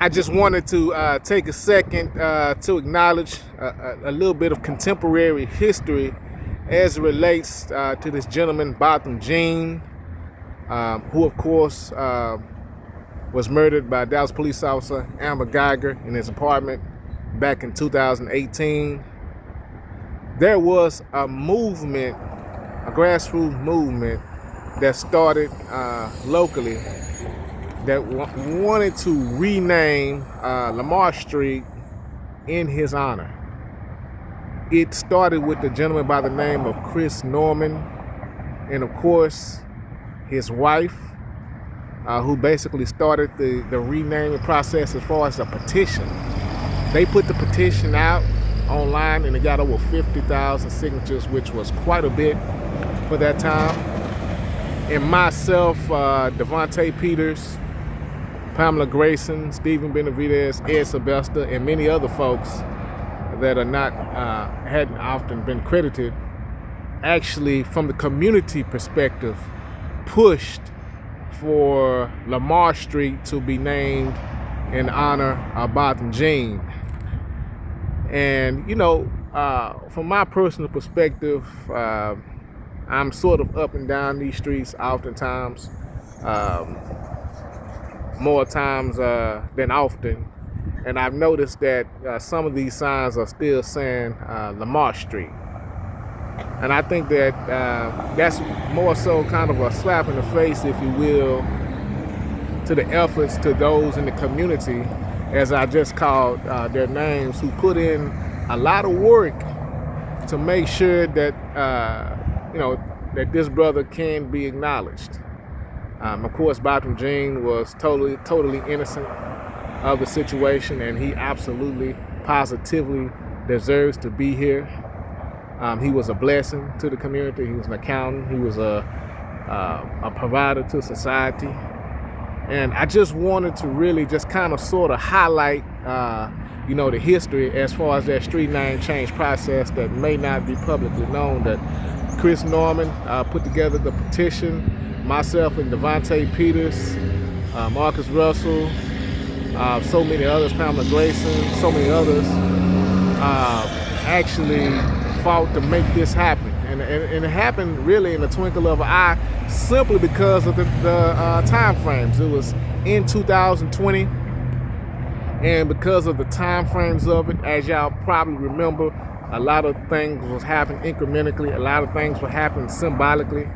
I just wanted to take a second to acknowledge a little bit of contemporary history as it relates to this gentleman, Botham Jean, who, of course, was murdered by Dallas police officer Amber Geiger in his apartment back in 2018. There was a movement, a grassroots movement that started locally that wanted to rename Lamar Street in his honor. It started with a gentleman by the name of Chris Norman, and of course his wife, who basically started the renaming process as far as a petition. They put the petition out online and it got over 50,000 signatures, which was quite a bit for that time. And myself, Devontae Peters, Pamela Grayson, Stephen Benavidez, Ed Sylvester, and many other folks that are not hadn't often been credited, actually from the community perspective, pushed for Lamar Street to be named in honor of Botham Jean. And you know, from my personal perspective, I'm sort of up and down these streets oftentimes. More times than often, and I've noticed that some of these signs are still saying Lamar Street, and I think that that's more so kind of a slap in the face, if you will, to the efforts to those in the community, as I just called their names, who put in a lot of work to make sure that that this brother can be acknowledged. Of course, Botham Jean was totally innocent of the situation, and he absolutely, positively deserves to be here. He was a blessing to the community. He was an accountant. He was a provider to society. And I just wanted to really just kind of sort of highlight, the history as far as that street name change process that may not be publicly known, that Chris Norman put together the petition. Myself and Devontae Peters, Marcus Russell, so many others, Pamela Grayson, so many others, actually fought to make this happen. And it happened really in the twinkle of an eye, simply because of the time frames. It was in 2020, and because of the time frames of it, as y'all probably remember, a lot of things was happening incrementally, a lot of things were happening symbolically.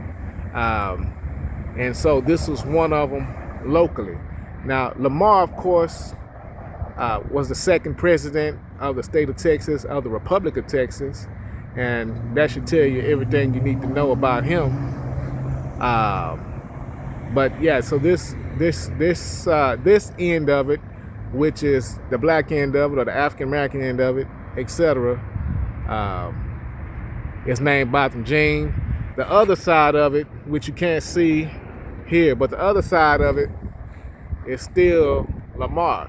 And so this was one of them locally. Now, Lamar, of course, was the second president of the state of Texas, of the Republic of Texas, and that should tell you everything you need to know about him. But yeah, so this end of it, which is the black end of it or the African American end of it, etc., is named Botham Jean. The other side of it, which you can't see here, but the other side of it is still Lamar.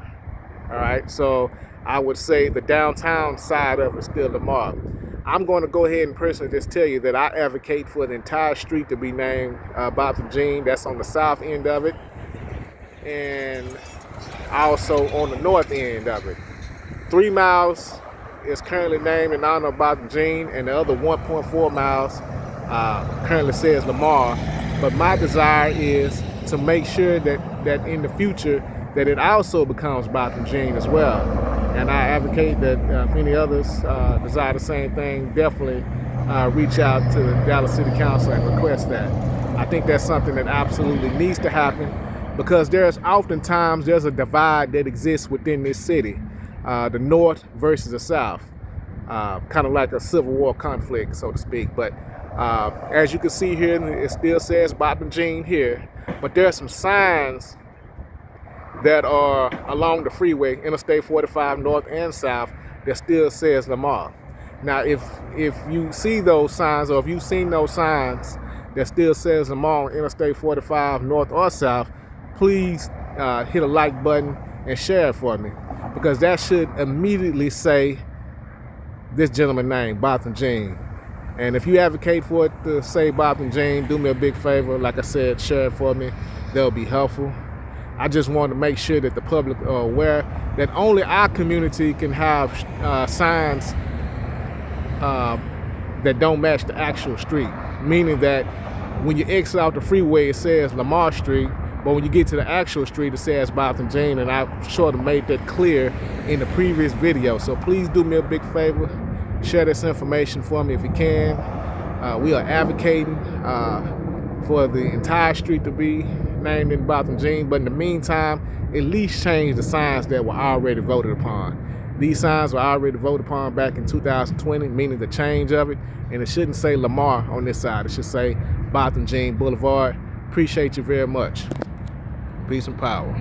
All right, so I would say the downtown side of it is still Lamar. I'm going to go ahead and personally just tell you that I advocate for the entire street to be named Botham Jean. That's on the south end of it, and also on the north end of it. 3 miles is currently named in honor of Botham Jean, and the other 1.4 miles currently says Lamar. But my desire is to make sure that in the future that it also becomes Botham Jean as well. And I advocate that if any others desire the same thing, definitely reach out to the Dallas City Council and request that. I think that's something that absolutely needs to happen, because there's a divide that exists within this city, the North versus the South, kind of like a Civil War conflict, so to speak. But as you can see here, it still says Botham Jean here, but there are some signs that are along the freeway, Interstate 45 North and South, that still says Lamar. Now, if you see those signs, or if you've seen those signs that still says Lamar on Interstate 45 North or South, please hit a like button and share it for me, because that should immediately say this gentleman's name, Botham Jean. And if you advocate for it to say Botham Jean, do me a big favor. Like I said, share it for me. That'll be helpful. I just wanted to make sure that the public are aware that only our community can have signs that don't match the actual street. Meaning that when you exit out the freeway, it says Lamar Street, but when you get to the actual street, it says Botham Jean, and I sort of made that clear in the previous video. So please do me a big favor, share this information for me if you can. We are advocating for the entire street to be named in Botham Jean, but in the meantime, at least change the signs that were already voted upon. These signs were already voted upon back in 2020, meaning the change of it, and it shouldn't say Lamar on this side. It should say Botham Jean Boulevard. Appreciate you very much. Peace and power.